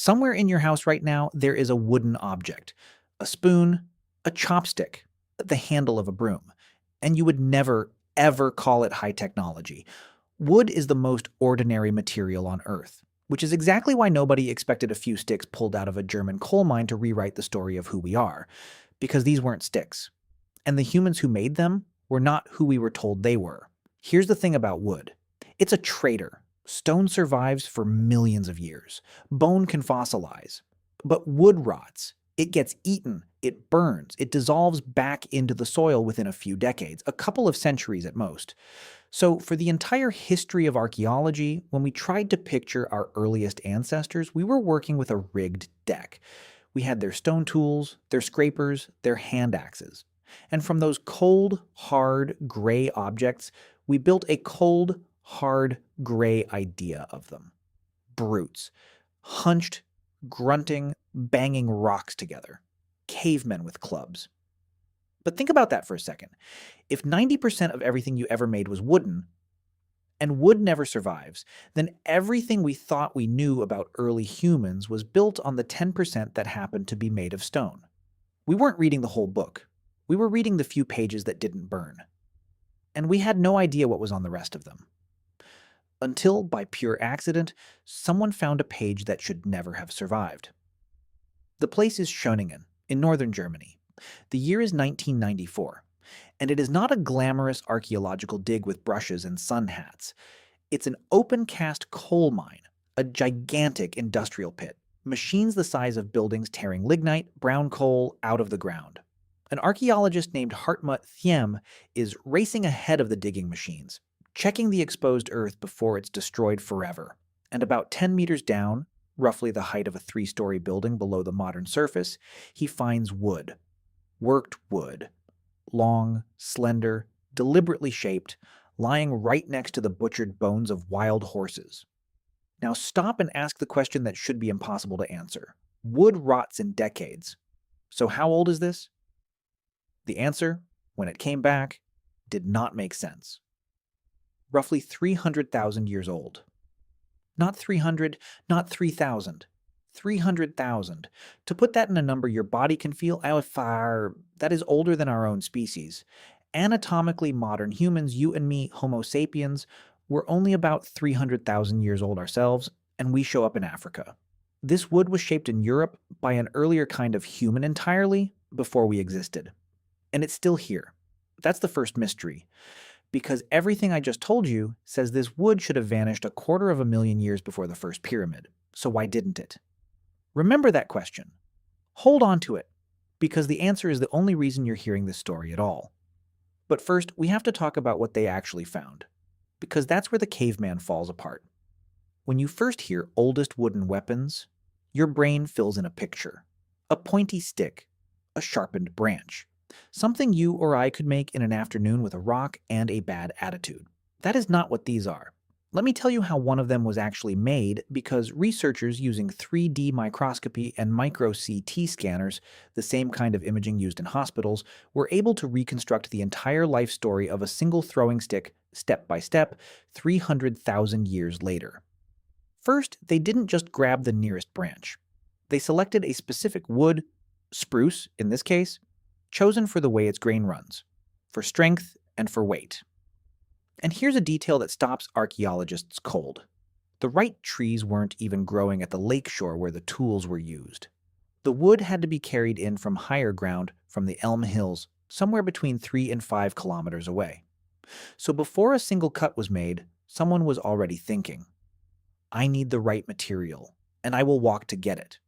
Somewhere in your house right now, there is a wooden object, a spoon, a chopstick, the handle of a broom, and you would never, ever call it high technology. Wood is the most ordinary material on Earth, which is exactly why nobody expected a few sticks pulled out of a German coal mine to rewrite the story of who we are, because these weren't sticks. And the humans who made them were not who we were told they were. Here's the thing about wood. It's a traitor. Stone survives for millions of years. Bone can fossilize. But wood rots. It gets eaten. It burns. It dissolves back into the soil within a few decades, a couple of centuries at most. So, for the entire history of archaeology, when we tried to picture our earliest ancestors, we were working with a rigged deck. We had their stone tools, their scrapers, their hand axes. And from those cold, hard, gray objects, we built a cold, hard, gray idea of them. Brutes. Hunched, grunting, banging rocks together. Cavemen with clubs. But think about that for a second. If 90% of everything you ever made was wooden, and wood never survives, then everything we thought we knew about early humans was built on the 10% that happened to be made of stone. We weren't reading the whole book. We were reading the few pages that didn't burn. And we had no idea what was on the rest of them. Until, by pure accident, someone found a page that should never have survived. The place is Schöningen, in northern Germany. The year is 1994, and it is not a glamorous archaeological dig with brushes and sun hats. It's an open-cast coal mine, a gigantic industrial pit, machines the size of buildings tearing lignite, brown coal, out of the ground. An archaeologist named Hartmut Thiem is racing ahead of the digging machines, checking the exposed earth before it's destroyed forever. And about 10 meters down, roughly the height of a 3-story building below the modern surface, he finds wood. Worked wood. Long, slender, deliberately shaped, lying right next to the butchered bones of wild horses. Now stop and ask the question that should be impossible to answer. Wood rots in decades. So how old is this? The answer, when it came back, did not make sense. Roughly 300,000 years old. Not 300, not 3,000. 300,000. To put that in a number your body can feel, that is older than our own species. Anatomically modern humans, you and me, Homo sapiens, were only about 300,000 years old ourselves, and we show up in Africa. This wood was shaped in Europe by an earlier kind of human entirely before we existed. And it's still here. That's the first mystery. Because everything I just told you says this wood should have vanished 250,000 years before the first pyramid. So why didn't it? Remember that question. Hold on to it, because the answer is the only reason you're hearing this story at all. But first, we have to talk about what they actually found, because that's where the caveman falls apart. When you first hear oldest wooden weapons, your brain fills in a picture. A pointy stick, a sharpened branch. Something you or I could make in an afternoon with a rock and a bad attitude. That is not what these are. Let me tell you how one of them was actually made, because researchers using 3D microscopy and micro-CT scanners, the same kind of imaging used in hospitals, were able to reconstruct the entire life story of a single throwing stick, step by step, 300,000 years later. First, they didn't just grab the nearest branch. They selected a specific wood, spruce in this case, chosen for the way its grain runs, for strength and for weight. And here's a detail that stops archaeologists cold. The right trees weren't even growing at the lakeshore where the tools were used. The wood had to be carried in from higher ground from the Elm Hills, somewhere between 3 and 5 kilometers away. So before a single cut was made, someone was already thinking, I need the right material, and I will walk to get it.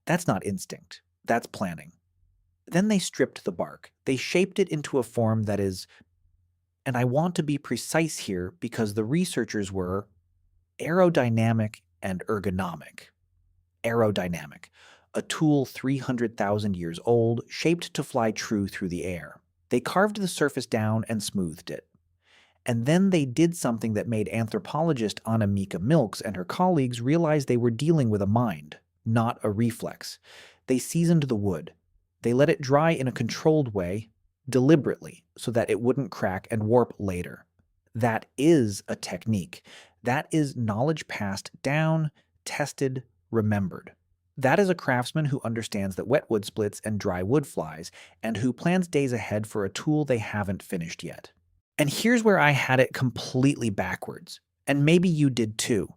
That's not instinct, that's planning. Then they stripped the bark. They shaped it into a form that is, and I want to be precise here because the researchers were aerodynamic and ergonomic. Aerodynamic, a tool 300,000 years old, shaped to fly true through the air. They carved the surface down and smoothed it. And then they did something that made anthropologist Anna-Mika Milks and her colleagues realize they were dealing with a mind, not a reflex. They seasoned the wood. They let it dry in a controlled way, deliberately, so that it wouldn't crack and warp later. That is a technique. That is knowledge passed down, tested, remembered. That is a craftsman who understands that wet wood splits and dry wood flies, and who plans days ahead for a tool they haven't finished yet. And here's where I had it completely backwards. And maybe you did too.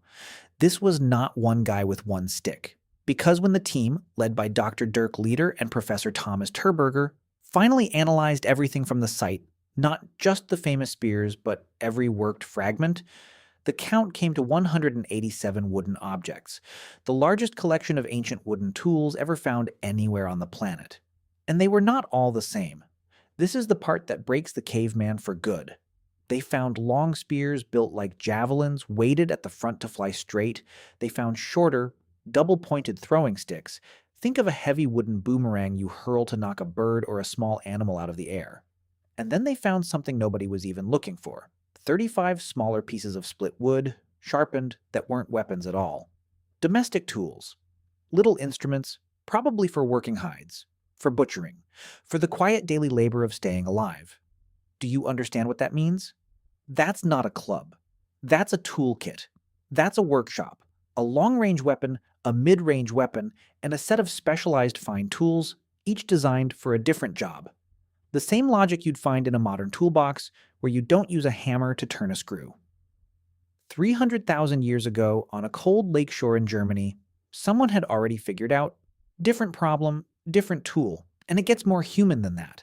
This was not one guy with one stick. Because when the team, led by Dr. Dirk Leder and Professor Thomas Terberger, finally analyzed everything from the site, not just the famous spears, but every worked fragment, the count came to 187 wooden objects, the largest collection of ancient wooden tools ever found anywhere on the planet. And they were not all the same. This is the part that breaks the caveman for good. They found long spears built like javelins, weighted at the front to fly straight. They found shorter, double-pointed throwing sticks. Think of a heavy wooden boomerang you hurl to knock a bird or a small animal out of the air. And then they found something nobody was even looking for. 35 smaller pieces of split wood, sharpened, that weren't weapons at all. Domestic tools. Little instruments, probably for working hides, for butchering, for the quiet daily labor of staying alive. Do you understand what that means? That's not a club. That's a toolkit. That's a workshop. A long-range weapon, a mid-range weapon, and a set of specialized fine tools, each designed for a different job. The same logic you'd find in a modern toolbox, where you don't use a hammer to turn a screw. 300,000 years ago, on a cold lake shore in Germany, someone had already figured out different problem, different tool. And it gets more human than that.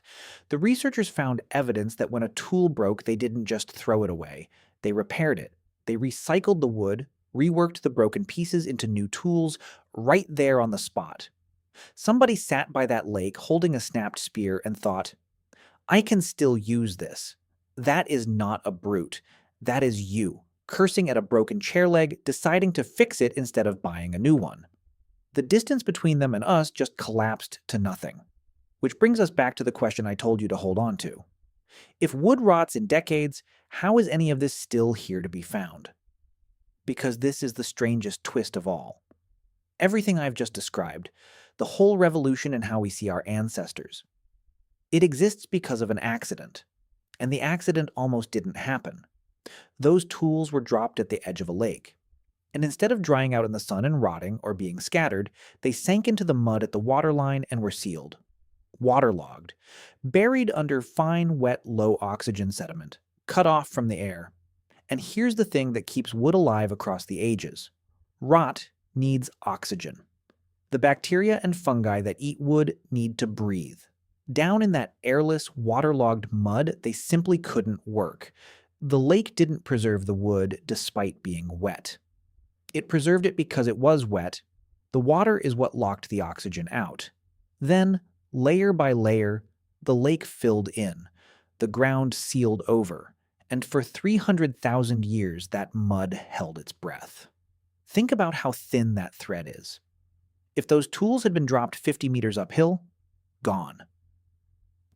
The researchers found evidence that when a tool broke, they didn't just throw it away. They repaired it. They recycled the wood, reworked the broken pieces into new tools right there on the spot. Somebody sat by that lake holding a snapped spear and thought, I can still use this. That is not a brute. That is you, cursing at a broken chair leg, deciding to fix it instead of buying a new one. The distance between them and us just collapsed to nothing. Which brings us back to the question I told you to hold on to. If wood rots in decades, how is any of this still here to be found? Because this is the strangest twist of all. Everything I've just described, the whole revolution in how we see our ancestors, it exists because of an accident. And the accident almost didn't happen. Those tools were dropped at the edge of a lake. And instead of drying out in the sun and rotting or being scattered, they sank into the mud at the waterline and were sealed. Waterlogged, buried under fine, wet, low-oxygen sediment, cut off from the air. And here's the thing that keeps wood alive across the ages. Rot needs oxygen. The bacteria and fungi that eat wood need to breathe. Down in that airless, waterlogged mud, they simply couldn't work. The lake didn't preserve the wood despite being wet. It preserved it because it was wet. The water is what locked the oxygen out. Then, layer by layer, the lake filled in, the ground sealed over, and for 300,000 years that mud held its breath. Think about how thin that thread is. If those tools had been dropped 50 meters uphill, gone.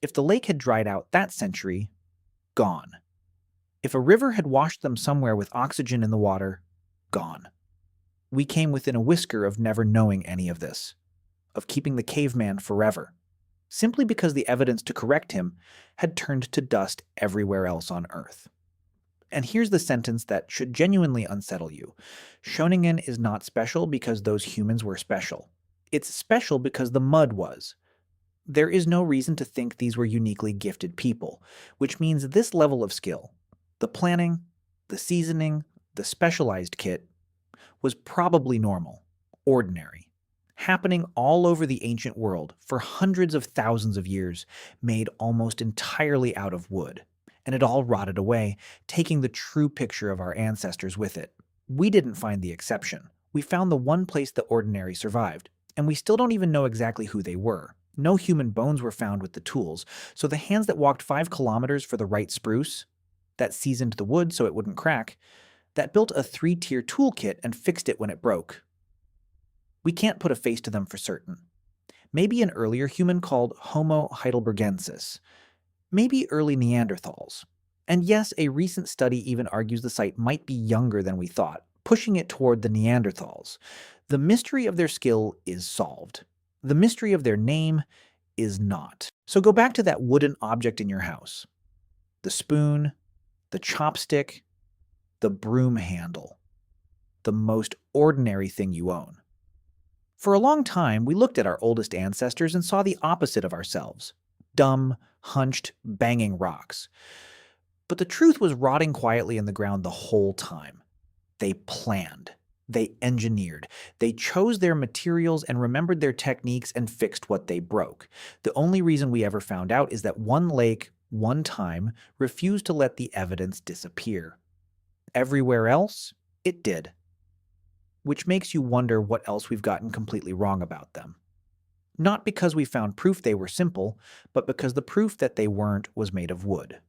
If the lake had dried out that century, gone. If a river had washed them somewhere with oxygen in the water, gone. We came within a whisker of never knowing any of this, of keeping the caveman forever, simply because the evidence to correct him had turned to dust everywhere else on Earth. And here's the sentence that should genuinely unsettle you. Schöningen is not special because those humans were special. It's special because the mud was. There is no reason to think these were uniquely gifted people, which means this level of skill, the planning, the seasoning, the specialized kit, was probably normal, ordinary, happening all over the ancient world for hundreds of thousands of years, made almost entirely out of wood. And it all rotted away, taking the true picture of our ancestors with it. We didn't find the exception. We found the one place the ordinary survived, and we still don't even know exactly who they were. No human bones were found with the tools, so the hands that walked 5 kilometers for the right spruce, that seasoned the wood so it wouldn't crack, that built a 3-tier toolkit and fixed it when it broke. We can't put a face to them for certain. Maybe an earlier human called Homo heidelbergensis. Maybe early Neanderthals. And yes, a recent study even argues the site might be younger than we thought, pushing it toward the Neanderthals. The mystery of their skill is solved. The mystery of their name is not. So go back to that wooden object in your house. The spoon, the chopstick, the broom handle. The most ordinary thing you own. For a long time, we looked at our oldest ancestors and saw the opposite of ourselves: dumb, hunched, banging rocks. But the truth was rotting quietly in the ground the whole time. They planned. They engineered. They chose their materials and remembered their techniques and fixed what they broke. The only reason we ever found out is that one lake, one time, refused to let the evidence disappear. Everywhere else, it did. Which makes you wonder what else we've gotten completely wrong about them. Not because we found proof they were simple, but because the proof that they weren't was made of wood.